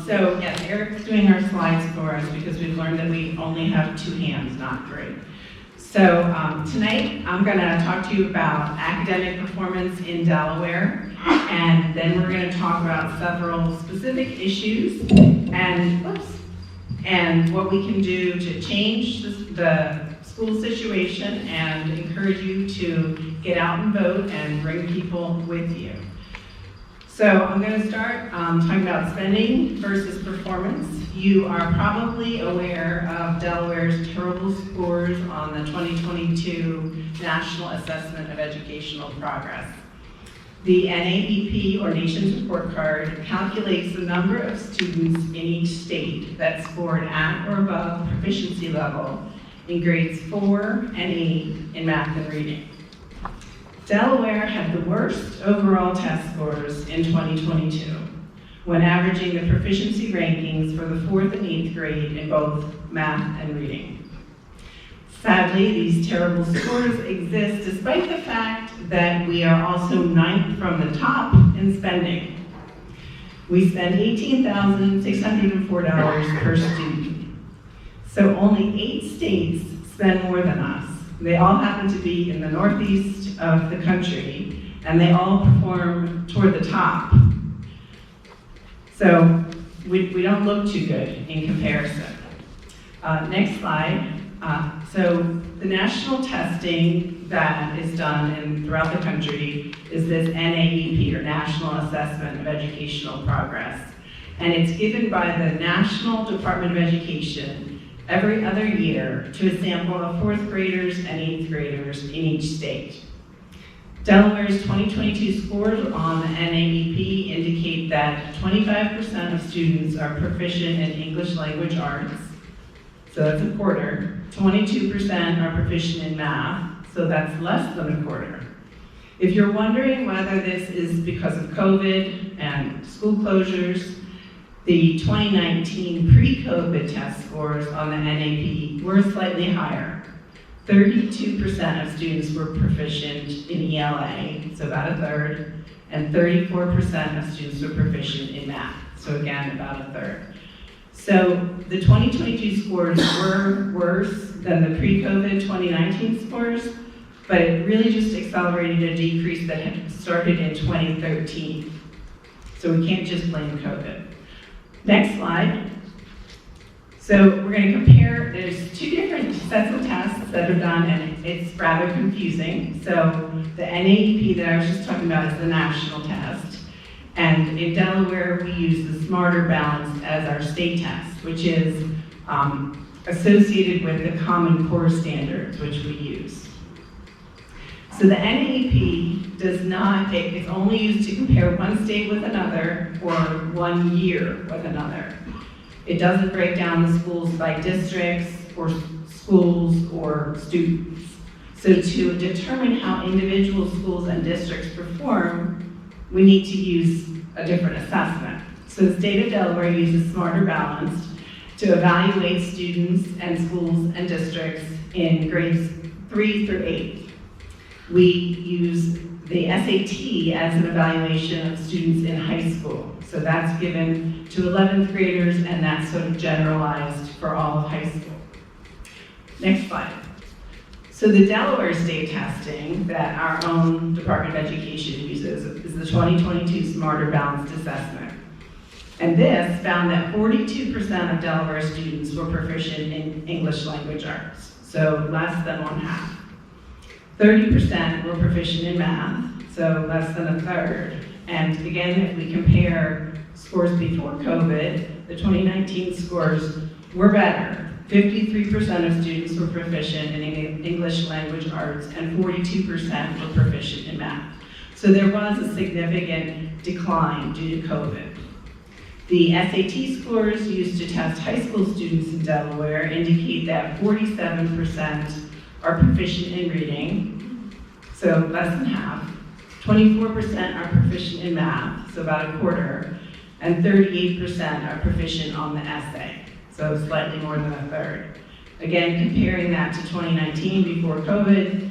So yes, Eric's doing our slides for us because we've learned that we only have 2 hands, not 3. So tonight I'm going to talk to you about academic performance in Delaware, and then we're going to talk about several specific issues and what we can do to change the school situation and encourage you to get out and vote and bring people with you. So I'm going to start talking about spending versus performance. You are probably aware of Delaware's terrible scores on the 2022 National Assessment of Educational Progress. The NAEP, or Nations Report Card, calculates the number of students in each state that scored at or above proficiency level in grades 4 and 8 in math and reading. Delaware had the worst overall test scores in 2022, when averaging the proficiency rankings for the 4th and 8th grade in both math and reading. Sadly, these terrible scores exist despite the fact that we are also 9th from the top in spending. We spend $18,604 per student. So only 8 states spend more than us. They all happen to be in the northeast of the country, and they all perform toward the top. So we don't look too good in comparison. Next slide. So the national testing that is done throughout the country is this NAEP, or National Assessment of Educational Progress. And it's given by the National Department of Education every other year to a sample of 4th graders and 8th graders in each state. Delaware's 2022 scores on the NAEP indicate that 25% of students are proficient in English language arts, so that's a quarter. 22% are proficient in math, so that's less than a quarter. If you're wondering whether this is because of COVID and school closures, the 2019 pre-COVID test scores on the NAEP were slightly higher. 32% of students were proficient in ELA, so about a third, and 34% of students were proficient in math, so again, about a third. So the 2022 scores were worse than the pre-COVID 2019 scores, but it really just accelerated a decrease that had started in 2013. So we can't just blame COVID. Next slide. So we're going to compare, there's 2 different sets of tests that are done, and it's rather confusing. So the NAEP that I was just talking about is the national test. And in Delaware, we use the Smarter Balanced as our state test, which is associated with the Common Core standards, which we use. So the NAEP does not, it's only used to compare one state with another or one year with another. It doesn't break down the schools by districts or schools or students. So to determine how individual schools and districts perform, we need to use a different assessment. So the state of Delaware uses Smarter Balanced to evaluate students and schools and districts in grades 3 through 8. We use the SAT as an evaluation of students in high school. So that's given to 11th graders, and that's sort of generalized for all of high school. Next slide. So the Delaware state testing that our own Department of Education uses is the 2022 Smarter Balanced Assessment. And this found that 42% of Delaware students were proficient in English language arts, so less than 1/2. 30% were proficient in math, so less than a third. And again, if we compare scores before COVID, the 2019 scores were better. 53% of students were proficient in English language arts, and 42% were proficient in math. So there was a significant decline due to COVID. The SAT scores used to test high school students in Delaware indicate that 47% are proficient in reading, so less than half. 24% are proficient in math, so about a quarter, and 38% are proficient on the essay, so slightly more than a third. Again, comparing that to 2019 before COVID,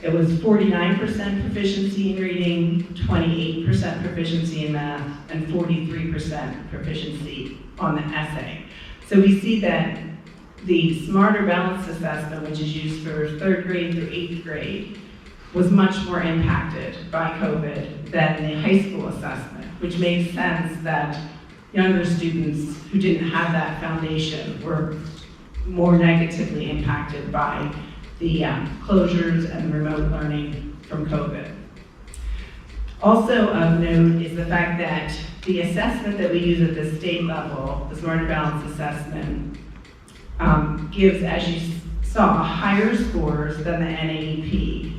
It was 49% proficiency in reading, 28% proficiency in math, and 43% proficiency on the essay. So we see that the Smarter Balanced Assessment, which is used for 3rd grade through 8th grade, was much more impacted by COVID than the high school assessment, which makes sense that younger students who didn't have that foundation were more negatively impacted by the closures and remote learning from COVID. Also of note is the fact that the assessment that we use at the state level, the Smarter Balanced Assessment, gives, as you saw, higher scores than the NAEP.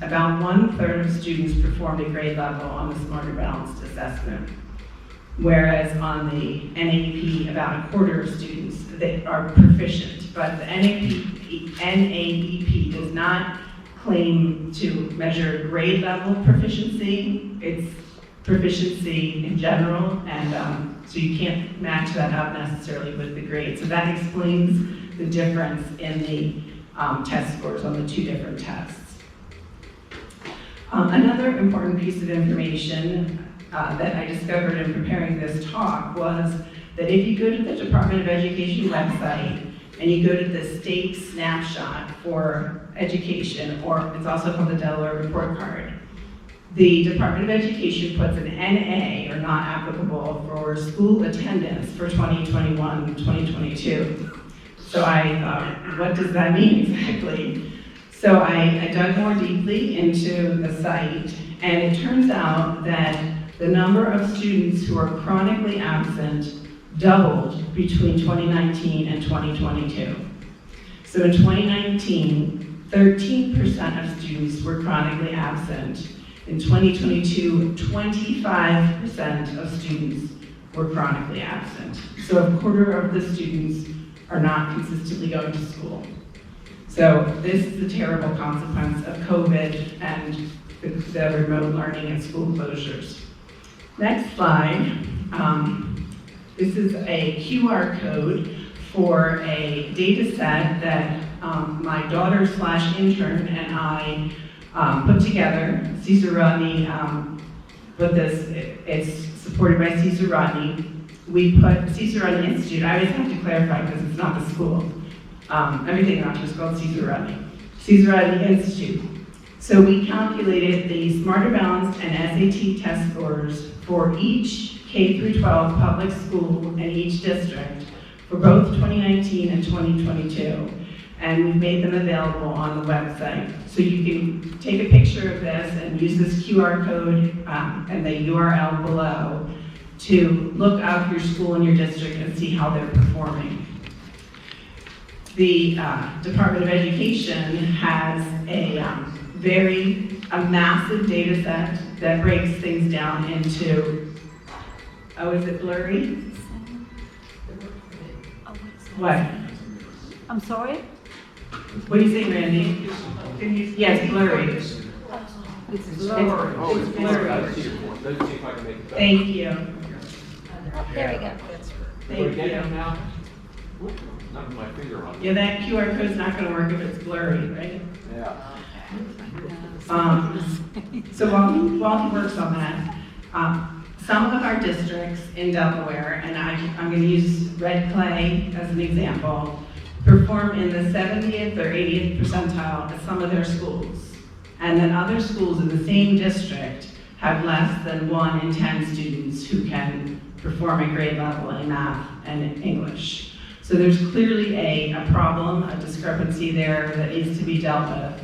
About 1/3 of students performed at grade level on the Smarter Balanced Assessment, whereas on the NAEP, about 1/4 of students that are proficient. But the NAEP does not claim to measure grade level proficiency. It's proficiency in general, and so you can't match that up necessarily with the grade. So that explains the difference in the test scores on the 2 different tests. Another important piece of information that I discovered in preparing this talk was that if you go to the Department of Education website and you go to the state snapshot for education, or it's also called the Delaware report card, the Department of Education puts an NA, or not applicable, for school attendance for 2021-2022. So I thought, what does that mean exactly? So I dug more deeply into the site, and it turns out that the number of students who are chronically absent doubled between 2019 and 2022. So in 2019, 13% of students were chronically absent. In 2022, 25% of students were chronically absent. So 1/4 of the students are not consistently going to school. So this is the terrible consequence of COVID and the remote learning and school closures. Next slide. This is a QR code for a data set that my daughter/intern and I put together. Cesar Rodney put this, it's supported by Cesar Rodney. We put Cesar Rodney Institute, I always have to clarify because it's not the school. Everything around here is called Cesar Rodney. Cesar Rodney Institute. So we calculated the Smarter Balanced and SAT test scores for each K-12 public school in each district for both 2019 and 2022. And we've made them available on the website. So you can take a picture of this and use this QR code and the URL below to look up your school and your district and see how they're performing. The Department of Education has a massive data set that breaks things down into, oh, is it blurry? What? I'm sorry? What do you think, Randy? Yes, blurry. It's It's blurry. blurry. Thank you. There we go. Thank you. Not my finger on it. Yeah, that QR code's not gonna work if it's blurry, right? Yeah. So while he works on that, some of our districts in Delaware, and I'm gonna use Red Clay as an example, perform in the 70th or 80th percentile at some of their schools. And then other schools in the same district have less than 1 in 10 students who can perform at grade level in math and English. So there's clearly a problem, a discrepancy there that needs to be dealt with.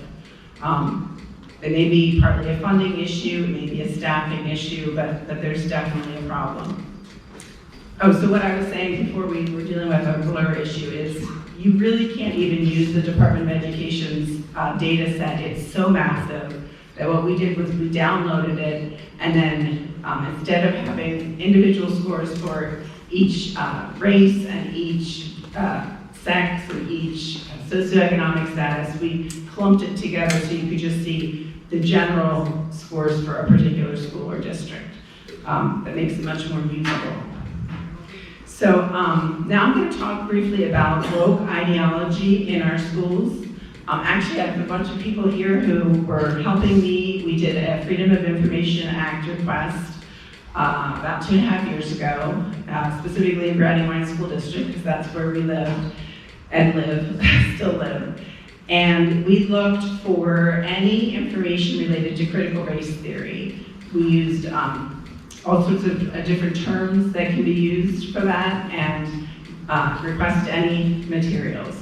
It may be partly a funding issue, it may be a staffing issue, but there's definitely a problem. Oh, so what I was saying before we were dealing with a blur issue is you really can't even use the Department of Education's data set. It's so massive that what we did was we downloaded it, and then instead of having individual scores for each race and each sex and each socioeconomic status, we clumped it together so you could just see the general scores for a particular school or district. That makes it much more usable. So now I'm going to talk briefly about woke ideology in our schools. Actually, I have a bunch of people here who were helping me. We did a Freedom of Information Act request about 2.5 years ago, specifically in Rodney School District, because that's where we live, still live. And we looked for any information related to critical race theory. We used all sorts of different terms that can be used for that, and request any materials.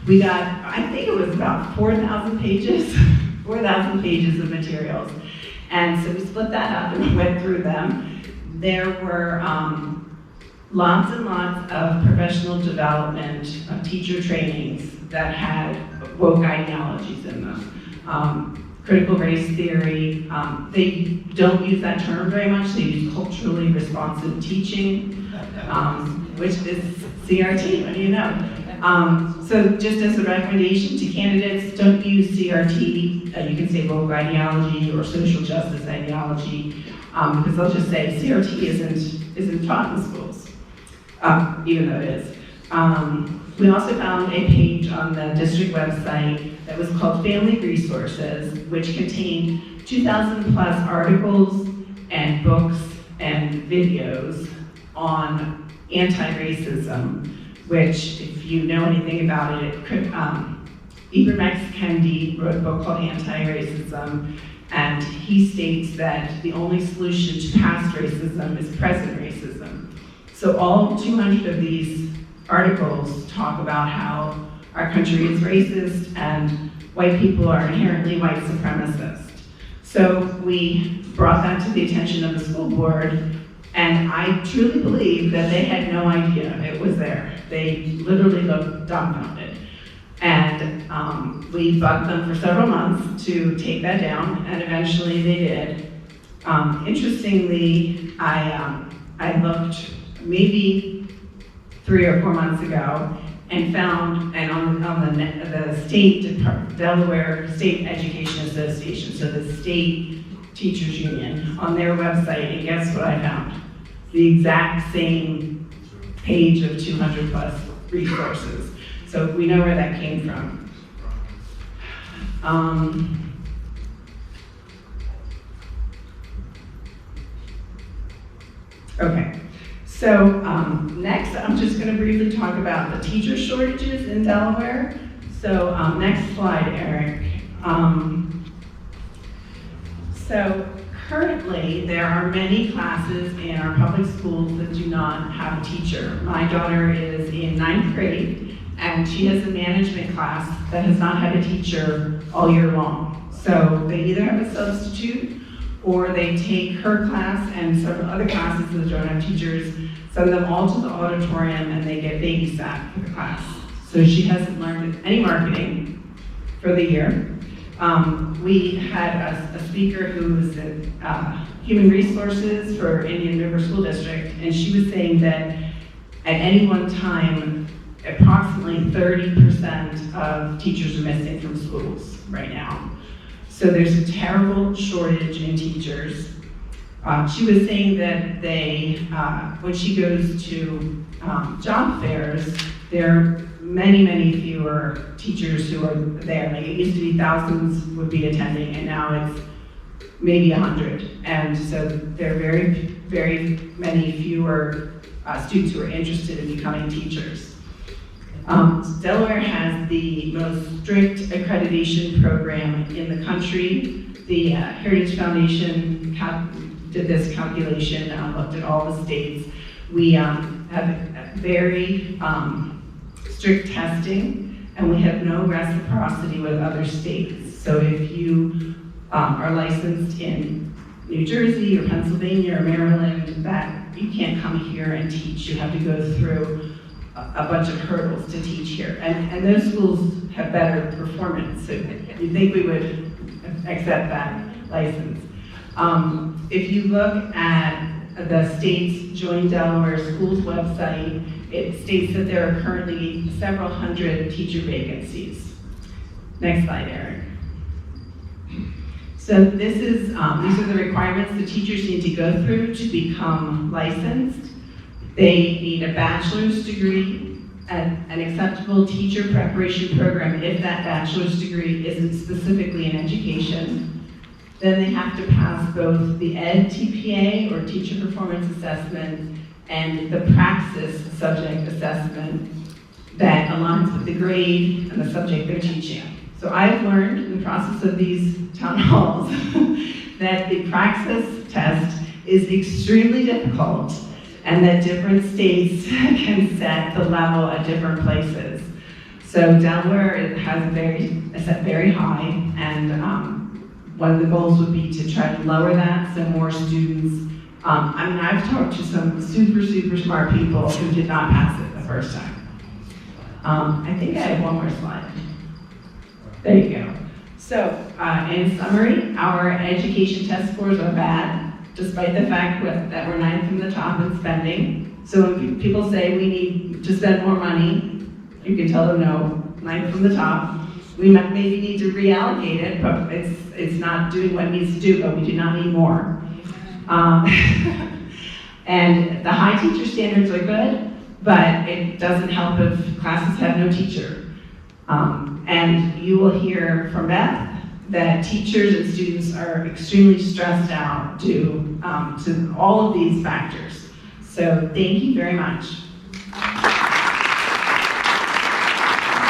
We got, I think it was about 4,000 pages, 4,000 pages of materials. And so we split that up and went through them. There were lots and lots of professional development, teacher trainings that had woke ideologies in them. Critical race theory, they don't use that term very much. They use culturally responsive teaching, which is CRT, what do you know? So just as a recommendation to candidates, don't use CRT. You can say woke ideology or social justice ideology, because they'll just say CRT isn't taught in schools, even though it is. We also found a page on the district website that was called Family Resources, which contained 2,000 plus articles and books and videos on anti-racism, which, if you know anything about it, Ibram X. Kendi wrote a book called Anti-Racism, and he states that the only solution to past racism is present racism. So all 200 of these articles talk about how our country is racist and white people are inherently white supremacists. So we brought that to the attention of the school board, and I truly believe that they had no idea it was there. They literally looked dumbfounded. And we bugged them for several months to take that down, and eventually they did. Interestingly, I looked maybe 3 or 4 months ago and found, and on the state, Delaware State Education Association, so the state teachers union, on their website, and guess what I found? The exact same page of 200 plus resources. So we know where that came from. Okay, so next I'm just going to briefly talk about the teacher shortages in Delaware. So next slide, Eric. So currently there are many classes in our public schools that do not have a teacher. My daughter is in 9th grade, and she has a management class that has not had a teacher all year long. So they either have a substitute, or they take her class and several other classes that don't have teachers, send them all to the auditorium, and they get babysat for the class. So she hasn't learned any marketing for the year. We had a speaker who was in human resources for Indian River School District, and she was saying that at any one time, approximately 30% of teachers are missing from schools right now. So there's a terrible shortage in teachers. She was saying that they, when she goes to job fairs, there are many, many fewer teachers who are there. Like, it used to be thousands would be attending, and now it's maybe 100. And so there are very, very many fewer students who are interested in becoming teachers. Delaware has the most strict accreditation program in the country. The Heritage Foundation did this calculation, looked at all the states. We have very strict testing, and we have no reciprocity with other states. So if you are licensed in New Jersey or Pennsylvania or Maryland, that you can't come here and teach. You have to go through a bunch of hurdles to teach here. And those schools have better performance, so you'd think we would accept that license. If you look at the state's Join Delaware Schools website, it states that there are currently several hundred teacher vacancies. Next slide, Eric. So this is, these are the requirements the teachers need to go through to become licensed. They need a bachelor's degree an acceptable teacher preparation program if that bachelor's degree isn't specifically in education. Then they have to pass both the Ed TPA, or Teacher Performance Assessment, and the Praxis Subject Assessment that aligns with the grade and the subject they're teaching. So I've learned in the process of these town halls that the Praxis test is extremely difficult, and that different states can set the level at different places. So Delaware is set very high, and one of the goals would be to try to lower that so more students, I've talked to some super, super smart people who did not pass it the first time. I think I have one more slide. There you go. So, in summary, our education test scores are bad, despite the fact that we're ninth from the top in spending. So when people say we need to spend more money, you can tell them no, ninth from the top. We might maybe need to reallocate it, but it's not doing what it needs to do, but we do not need more. And the high teacher standards are good, but it doesn't help if classes have no teacher. And you will hear from Beth that teachers and students are extremely stressed out due to all of these factors. So thank you very much.